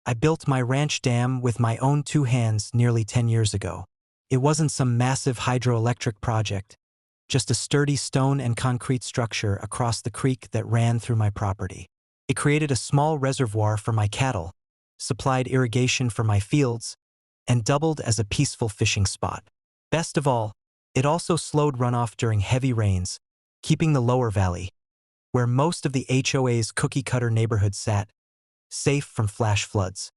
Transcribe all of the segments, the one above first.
I built my ranch dam with my own 2 hands nearly 10 years ago. It wasn't some massive hydroelectric project, just a sturdy stone and concrete structure across the creek that ran through my property. It created a small reservoir for my cattle, supplied irrigation for my fields, and doubled as a peaceful fishing spot. Best of all, it also slowed runoff during heavy rains, keeping the lower valley, where most of the HOA's cookie-cutter neighborhood sat, safe from flash floods.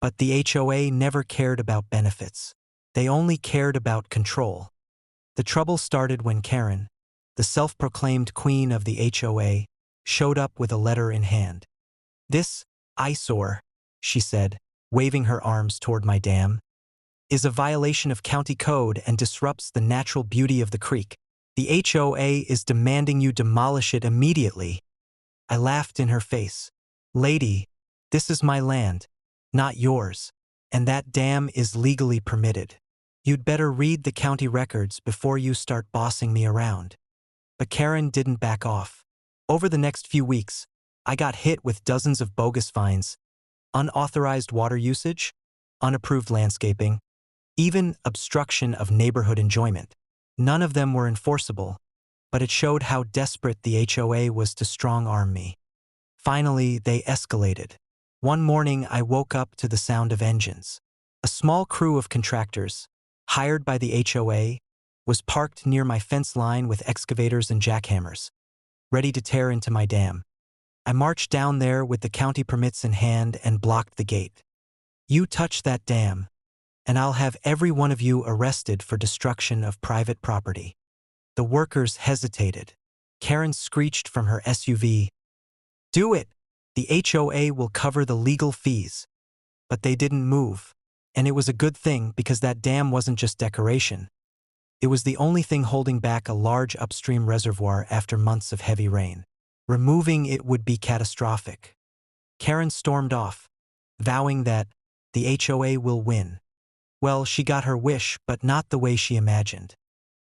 But the HOA never cared about benefits. They only cared about control. The trouble started when Karen, the self-proclaimed queen of the HOA, showed up with a letter in hand. "This eyesore," she said, waving her arms toward my dam, "is a violation of county code and disrupts the natural beauty of the creek. The HOA is demanding you demolish it immediately." I laughed in her face. "Lady, this is my land, not yours, and that dam is legally permitted. You'd better read the county records before you start bossing me around." But Karen didn't back off. Over the next few weeks, I got hit with dozens of bogus fines, unauthorized water usage, unapproved landscaping, even obstruction of neighborhood enjoyment. None of them were enforceable, but it showed how desperate the HOA was to strong-arm me. Finally, they escalated. One morning, I woke up to the sound of engines. A small crew of contractors, hired by the HOA, was parked near my fence line with excavators and jackhammers, ready to tear into my dam. I marched down there with the county permits in hand and blocked the gate. "You touch that dam, and I'll have every one of you arrested for destruction of private property." The workers hesitated. Karen screeched from her SUV, "Do it! The HOA will cover the legal fees." But they didn't move. And it was a good thing because that dam wasn't just decoration. It was the only thing holding back a large upstream reservoir after months of heavy rain. Removing it would be catastrophic. Karen stormed off, vowing that the HOA will win. Well, she got her wish, but not the way she imagined.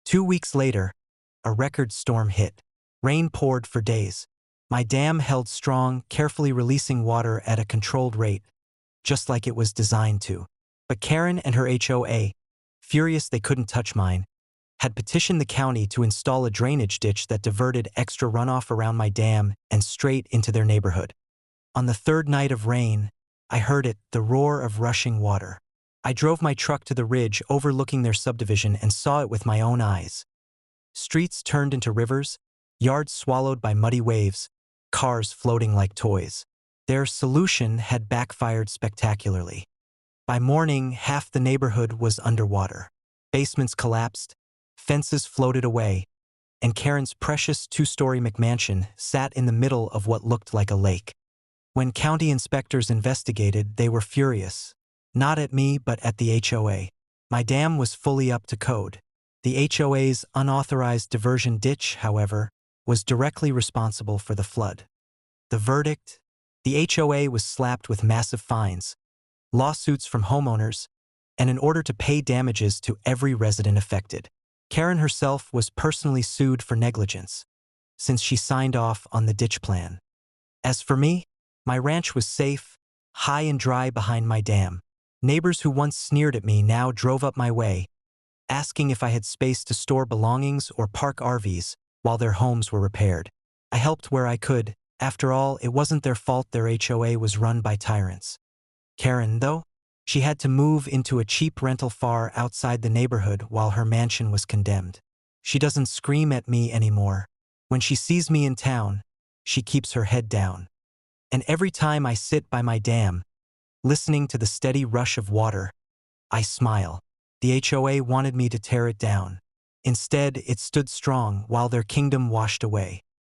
2 weeks later, a record storm hit. Rain poured for days. My dam held strong, carefully releasing water at a controlled rate, just like it was designed to. But Karen and her HOA, furious they couldn't touch mine, had petitioned the county to install a drainage ditch that diverted extra runoff around my dam and straight into their neighborhood. On the third night of rain, I heard it, the roar of rushing water. I drove my truck to the ridge overlooking their subdivision and saw it with my own eyes. Streets turned into rivers, yards swallowed by muddy waves, cars floating like toys. Their solution had backfired spectacularly. By morning, half the neighborhood was underwater. Basements collapsed, fences floated away, and Karen's precious 2-story McMansion sat in the middle of what looked like a lake. When county inspectors investigated, they were furious. Not at me, but at the HOA. My dam was fully up to code. The HOA's unauthorized diversion ditch, however, was directly responsible for the flood. The verdict? The HOA was slapped with massive fines, lawsuits from homeowners, and an order to pay damages to every resident affected. Karen herself was personally sued for negligence, since she signed off on the ditch plan. As for me, my ranch was safe, high and dry behind my dam. Neighbors who once sneered at me now drove up my way, asking if I had space to store belongings or park RVs while their homes were repaired. I helped where I could. After all, it wasn't their fault their HOA was run by tyrants. Karen, though, she had to move into a cheap rental far outside the neighborhood while her mansion was condemned. She doesn't scream at me anymore. When she sees me in town, she keeps her head down. And every time I sit by my dam, listening to the steady rush of water, I smile. The HOA wanted me to tear it down. Instead, it stood strong while their kingdom washed away.